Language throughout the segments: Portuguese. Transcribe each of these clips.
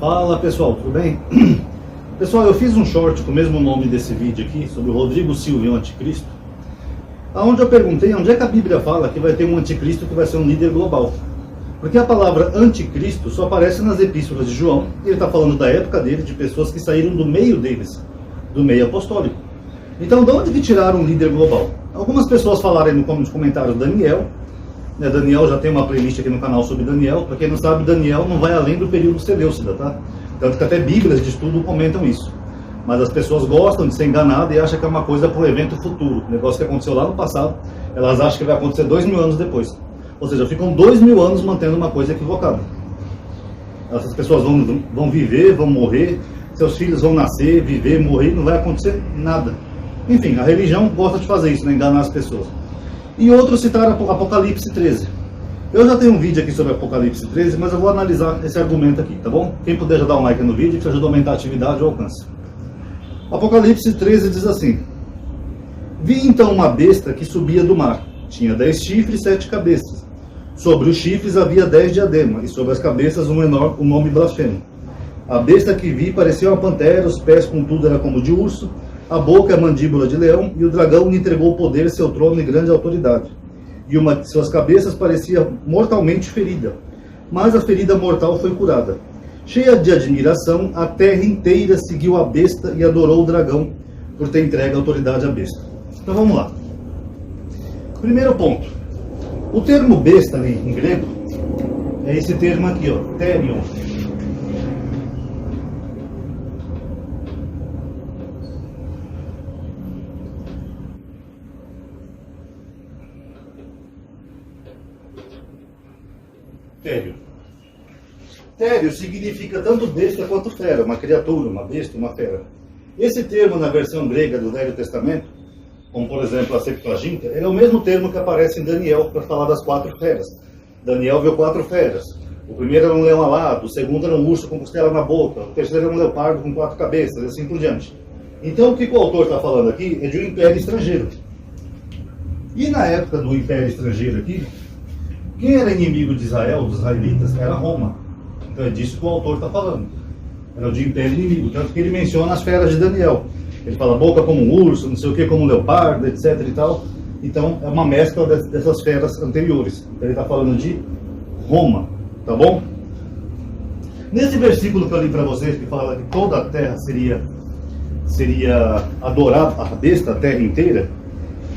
Fala pessoal, tudo bem? Pessoal, eu fiz um short com o mesmo nome desse vídeo aqui, sobre o Rodrigo Silva e o Anticristo, onde eu perguntei onde é que a Bíblia fala que vai ter um Anticristo que vai ser um líder global. Porque a palavra Anticristo só aparece nas epístolas de João, e ele está falando da época dele, de pessoas que saíram do meio deles, do meio apostólico. Então, de onde que tiraram um líder global? Algumas pessoas falaram aí nos comentários Daniel. Daniel já tem uma playlist aqui no canal sobre Daniel. Para quem não sabe, Daniel não vai além do período Seleucida, tá? Tanto que até bíblias de estudo comentam isso. Mas as pessoas gostam de ser enganadas e acham que é uma coisa para o evento futuro. Negócio que aconteceu lá no passado, elas acham que vai acontecer 2000 anos depois. Ou seja, ficam 2000 anos mantendo uma coisa equivocada. Essas pessoas vão viver, vão morrer, seus filhos vão nascer, viver, morrer, não vai acontecer nada. Enfim, a religião gosta de fazer isso, né? Enganar as pessoas. E outros citaram Apocalipse 13. Eu já tenho um vídeo aqui sobre Apocalipse 13, mas eu vou analisar esse argumento aqui, tá bom? Quem puder já dar um like no vídeo, que ajuda a aumentar a atividade e o alcance. Apocalipse 13 diz assim: Vi então uma besta que subia do mar. Tinha 10 chifres e 7 cabeças. Sobre os chifres havia 10 diademas, e sobre as cabeças um nome blasfemo. A besta que vi parecia uma pantera, os pés contudo era como de urso, a boca é a mandíbula de leão, e o dragão lhe entregou o poder, seu trono e grande autoridade. E uma de suas cabeças parecia mortalmente ferida, mas a ferida mortal foi curada. Cheia de admiração, a terra inteira seguiu a besta e adorou o dragão, por ter entregue a autoridade à besta. Então vamos lá. Primeiro ponto. O termo besta ali, em grego é esse termo aqui, ó, therion. Tério significa tanto besta quanto fera, uma criatura, uma besta, uma fera. Esse termo na versão grega do Velho Testamento, como por exemplo a Septuaginta, ele é o mesmo termo que aparece em Daniel para falar das 4 feras. Daniel viu 4 feras. O primeiro era um leão alado, o segundo era um urso com costela na boca, o terceiro era um leopardo com 4 cabeças, e assim por diante. Então o que o autor está falando aqui é de um império estrangeiro. E na época do império estrangeiro aqui, quem era inimigo de Israel, dos israelitas, era Roma. Então é disso que o autor está falando. Era o de império inimigo. Tanto que ele menciona as feras de Daniel. Ele fala boca como um urso, não sei o que, como um leopardo, etc. e tal. Então é uma mescla dessas feras anteriores. Então ele está falando de Roma. Tá bom? Nesse versículo que eu li para vocês, que fala que toda a terra seria adorar a besta, a terra inteira.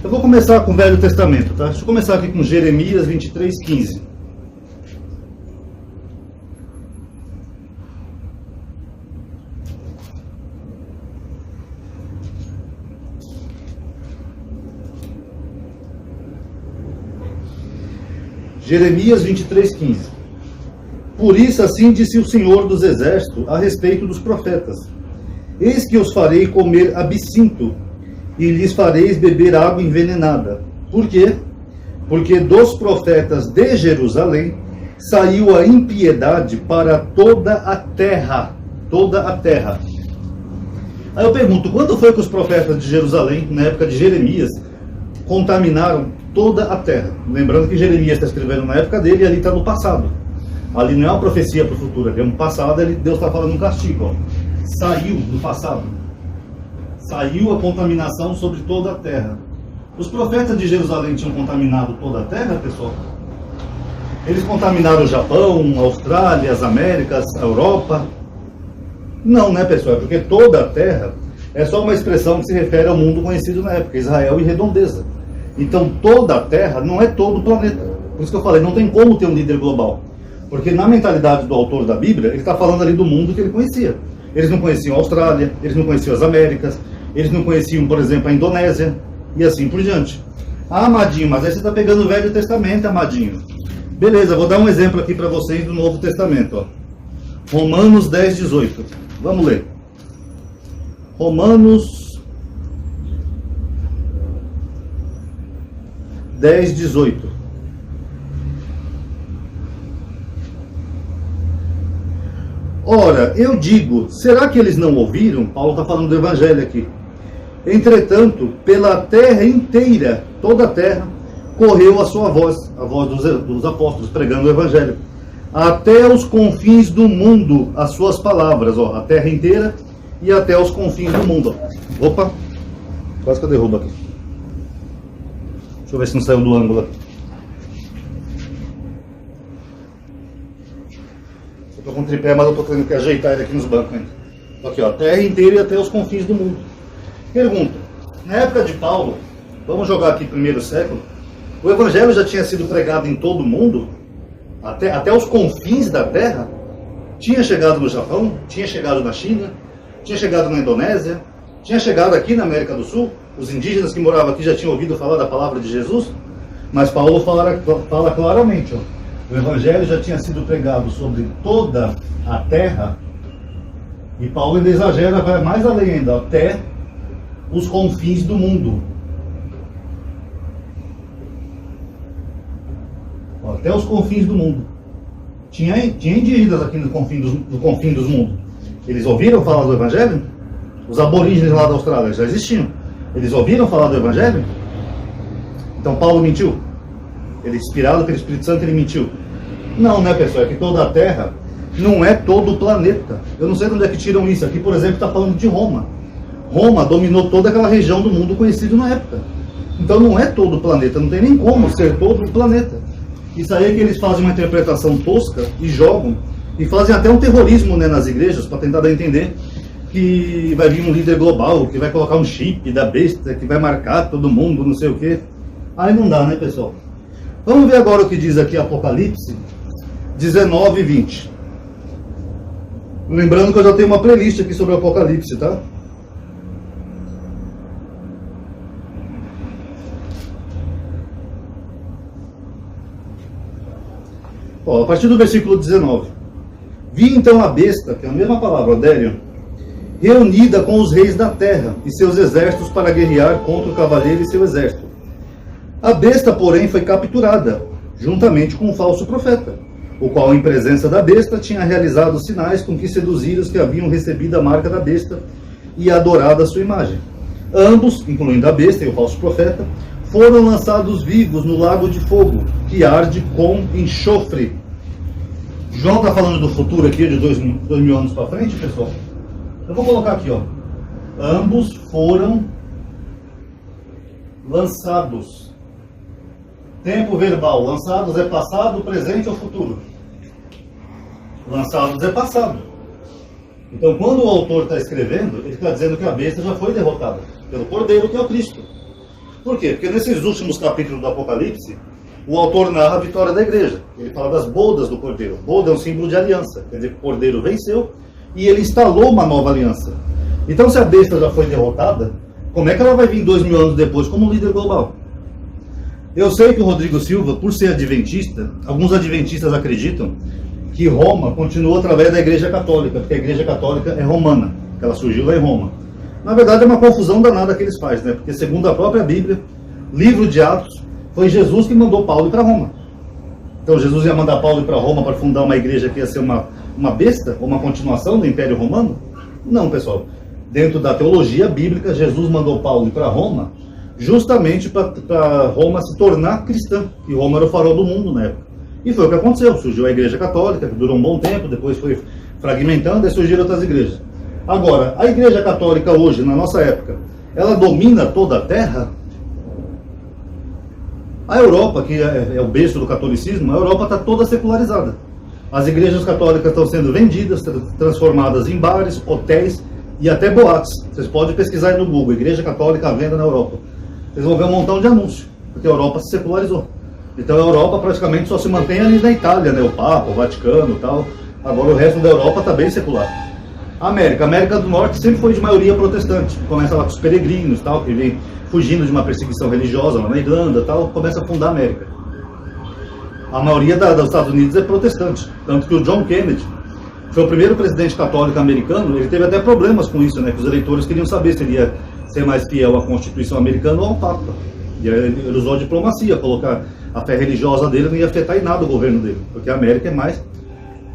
Eu vou começar com o Velho Testamento, tá? Deixa eu começar aqui com Jeremias 23:15. Jeremias 23:15. Por isso assim disse o Senhor dos Exércitos a respeito dos profetas: Eis que os farei comer absinto, e lhes fareis beber água envenenada. Por quê? Porque dos profetas de Jerusalém saiu a impiedade para toda a terra. Toda a terra. Aí eu pergunto, quando foi que os profetas de Jerusalém, na época de Jeremias, contaminaram toda a terra? Lembrando que Jeremias está escrevendo na época dele e ali está no passado. Ali não é uma profecia para o futuro, ali é um passado, Deus está falando um castigo. Ó. Saiu do passado. Saiu a contaminação sobre toda a terra. Os profetas de Jerusalém tinham contaminado toda a terra, pessoal? Eles contaminaram o Japão, a Austrália, as Américas, a Europa? Não, né, pessoal? É porque toda a terra é só uma expressão que se refere ao mundo conhecido na época, Israel e redondeza. Então toda a terra não é todo o planeta. Por isso que eu falei, não tem como ter um líder global. Porque na mentalidade do autor da Bíblia, ele está falando ali do mundo que ele conhecia. Eles não conheciam a Austrália, eles não conheciam as Américas, eles não conheciam, por exemplo, a Indonésia, e assim por diante. Ah, Amadinho, mas aí você está pegando o Velho Testamento, Amadinho. Beleza, vou dar um exemplo aqui para vocês do Novo Testamento. Ó. Romanos 10:18. Vamos ler. Romanos 10:18. Ora, eu digo, será que eles não ouviram? Paulo está falando do Evangelho aqui. Entretanto, pela terra inteira, toda a terra, correu a sua voz, a voz dos apóstolos, pregando o Evangelho. até os confins do mundo, as suas palavras, ó, a terra inteira e até os confins do mundo. Ó. Opa, quase que eu derrubo aqui. Deixa eu ver se não saiu do ângulo aqui. Eu tô com tripé, mas eu tô tendo que ajeitar ele aqui nos bancos ainda. Aqui, ó, a terra inteira e até os confins do mundo. Pergunta, na época de Paulo, vamos jogar aqui primeiro século, o evangelho já tinha sido pregado em todo o mundo? Até os confins da terra? Tinha chegado no Japão? Tinha chegado na China? Tinha chegado na Indonésia? Tinha chegado aqui na América do Sul? Os indígenas que moravam aqui já tinham ouvido falar da palavra de Jesus? Mas Paulo fala claramente, ó, o evangelho já tinha sido pregado sobre toda a terra, e Paulo ainda exagera, vai mais além ainda, até os confins do mundo. Ó, até os confins do mundo. Tinha indígenas aqui no confim dos mundos. Eles ouviram falar do evangelho? Os aborígenes lá da Austrália já existiam. Eles ouviram falar do evangelho? Então Paulo mentiu? Ele, inspirado pelo Espírito Santo, ele mentiu? Não, né, pessoal? É que toda a terra não é todo o planeta. Eu não sei de onde é que tiram isso. Aqui, por exemplo, está falando de Roma. Roma dominou toda aquela região do mundo conhecido na época. Então não é todo o planeta. Não tem nem como ser todo o planeta. Isso aí é que eles fazem uma interpretação tosca e jogam. E fazem até um terrorismo, né, nas igrejas para tentar dar a entender que vai vir um líder global, que vai colocar um chip da besta, que vai marcar todo mundo, não sei o quê. Aí não dá, né, pessoal? Vamos ver agora o que diz aqui Apocalipse 19 e 20. Lembrando que eu já tenho uma playlist aqui sobre o Apocalipse, tá? Ó, a partir do versículo 19. Vi então a besta, que é a mesma palavra, Odério, reunida com os reis da terra e seus exércitos para guerrear contra o cavaleiro e seu exército. A besta, porém, foi capturada, juntamente com um falso profeta, o qual, em presença da besta, tinha realizado sinais com que seduzira os que haviam recebido a marca da besta e adorado a sua imagem. Ambos, incluindo a besta e o falso profeta, foram lançados vivos no lago de fogo, que arde com enxofre. João está falando do futuro aqui, de 2000 anos para frente, pessoal? Eu vou colocar aqui, ó. Ambos foram lançados. Tempo verbal. Lançados é passado, presente ou futuro? Lançados é passado. Então, quando o autor está escrevendo, ele está dizendo que a besta já foi derrotada pelo Cordeiro, que é o Cristo. Por quê? Porque nesses últimos capítulos do Apocalipse, o autor narra a vitória da igreja. Ele fala das bodas do Cordeiro. Boda é um símbolo de aliança. Quer dizer que o Cordeiro venceu e ele instalou uma nova aliança. Então, se a besta já foi derrotada, como é que ela vai vir 2000 anos depois como líder global? Eu sei que o Rodrigo Silva, por ser adventista, alguns adventistas acreditam que Roma continuou através da Igreja Católica, porque a Igreja Católica é romana, que ela surgiu lá em Roma. Na verdade, é uma confusão danada que eles fazem, né? Porque segundo a própria Bíblia, livro de Atos, foi Jesus que mandou Paulo ir para Roma. Então Jesus ia mandar Paulo ir para Roma para fundar uma igreja que ia ser uma besta, ou uma continuação do Império Romano? Não, pessoal. Dentro da teologia bíblica, Jesus mandou Paulo ir para Roma justamente para Roma se tornar cristã, que Roma era o farol do mundo na época. E foi o que aconteceu. Surgiu a Igreja Católica, que durou um bom tempo, depois foi fragmentando, e surgiram outras igrejas. Agora, a Igreja Católica hoje, na nossa época, ela domina toda a Terra? A Europa, que é o berço do catolicismo, a Europa está toda secularizada. As igrejas católicas estão sendo vendidas, transformadas em bares, hotéis e até boates. Vocês podem pesquisar aí no Google, Igreja Católica à venda na Europa. Vocês vão ver um montão de anúncios, porque a Europa se secularizou. Então a Europa praticamente só se mantém ali na Itália, né? O Papa, o Vaticano e tal. Agora o resto da Europa está bem secular. A América do Norte sempre foi de maioria protestante. Começa lá com os peregrinos, tal, que vem fugindo de uma perseguição religiosa lá na Irlanda, tal, começa a fundar a América. A maioria dos Estados Unidos é protestante, tanto que o John Kennedy foi o primeiro presidente católico americano. Ele teve até problemas com isso, né? Que os eleitores queriam saber se ele ia ser mais fiel à Constituição americana ou ao Papa. E ele usou a diplomacia, colocar a fé religiosa dele não ia afetar em nada o governo dele, porque a América é mais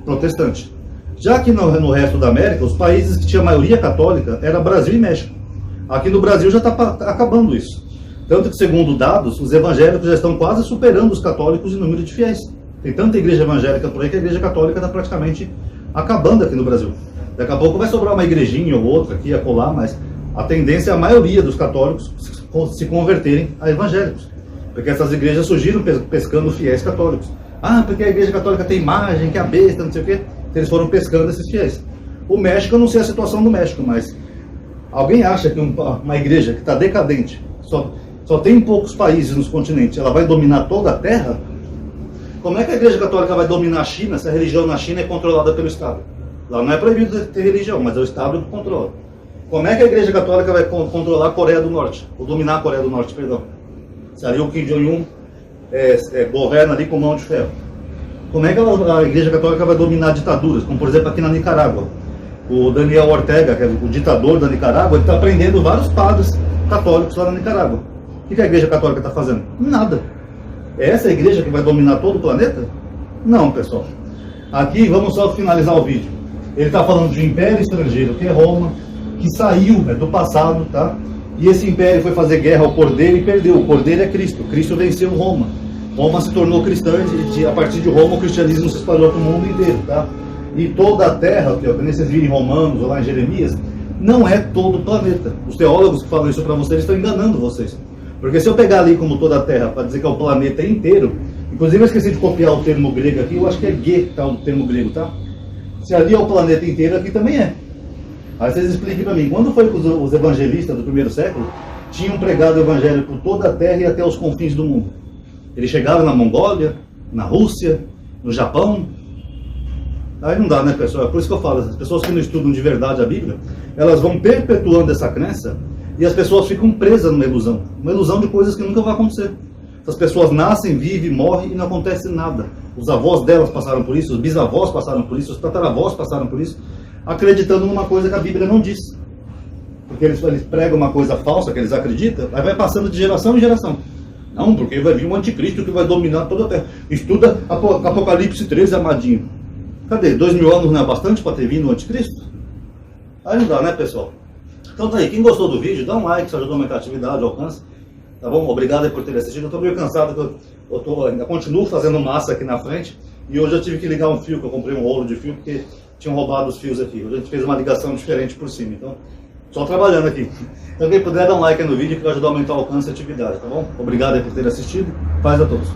protestante. Já que no resto da América, os países que tinham maioria católica era Brasil e México. Aqui no Brasil já está acabando isso. Tanto que, segundo dados, os evangélicos já estão quase superando os católicos em número de fiéis. Tem tanta igreja evangélica por aí que a igreja católica está praticamente acabando aqui no Brasil. Daqui a pouco vai sobrar uma igrejinha ou outra aqui a colar, mas a tendência é a maioria dos católicos se converterem a evangélicos. Porque essas igrejas surgiram pescando fiéis católicos. Ah, porque a igreja católica tem imagem, que é a besta, não sei o quê. Eles foram pescando esses fiéis. O México, eu não sei a situação do México, mas alguém acha que uma igreja que está decadente, só tem poucos países nos continentes, ela vai dominar toda a Terra? Como é que a igreja católica vai dominar a China se a religião na China é controlada pelo Estado? Lá não é proibido ter religião, mas é o Estado que controla. Como é que a igreja católica vai controlar a Coreia do Norte? Ou dominar a Coreia do Norte, perdão. Se ali o Kim Jong-un governa ali com mão de ferro. Como é que a igreja católica vai dominar ditaduras? Como por exemplo aqui na Nicarágua. O Daniel Ortega, que é o ditador da Nicarágua, ele está prendendo vários padres católicos lá na Nicarágua. O que a igreja católica está fazendo? Nada. É essa a igreja que vai dominar todo o planeta? Não, pessoal. Aqui, vamos só finalizar o vídeo. Ele está falando de um império estrangeiro, que é Roma, que saiu do passado, tá? E esse império foi fazer guerra ao Cordeiro e perdeu. O Cordeiro é Cristo. Cristo venceu Roma. Roma se tornou cristã e a partir de Roma o cristianismo se espalhou para o mundo inteiro, tá? E toda a Terra, que vocês viram em Romanos ou lá em Jeremias, não é todo o planeta. Os teólogos que falam isso para vocês estão enganando vocês. Porque se eu pegar ali como toda a Terra para dizer que é o planeta inteiro, inclusive eu esqueci de copiar o termo grego aqui, eu acho que é G, tá, o termo grego, tá? Se ali é o planeta inteiro, aqui também é. Aí vocês expliquem para mim, quando foi que os evangelistas do primeiro século tinham pregado o evangelho por toda a Terra e até os confins do mundo? Eles chegaram na Mongólia, na Rússia, no Japão. Aí não dá, né, pessoal? É por isso que eu falo, as pessoas que não estudam de verdade a Bíblia, elas vão perpetuando essa crença e as pessoas ficam presas numa ilusão de coisas que nunca vão acontecer. Essas pessoas nascem, vivem, morrem e não acontece nada. Os avós delas passaram por isso, os bisavós passaram por isso, os tataravós passaram por isso, acreditando numa coisa que a Bíblia não diz. Porque eles pregam uma coisa falsa que eles acreditam, aí vai passando de geração em geração. Não, porque vai vir um anticristo que vai dominar toda a Terra. Estuda Apocalipse 13, amadinho. Cadê? 2000 anos não é bastante para ter vindo o anticristo? Aí não dá, né, pessoal? Então tá aí, quem gostou do vídeo, dá um like, isso ajuda a aumentar a atividade, o alcance. Tá bom? Obrigado aí por ter assistido. Eu tô meio cansado, que ainda continuo fazendo massa aqui na frente. E hoje eu tive que ligar um fio, que eu comprei um rolo de fio, porque tinham roubado os fios aqui. Hoje a gente fez uma ligação diferente por cima, então, só trabalhando aqui. Então quem puder, dá um like aí no vídeo, que vai ajudar a aumentar o alcance e a atividade, tá bom? Obrigado aí por ter assistido. Paz a todos.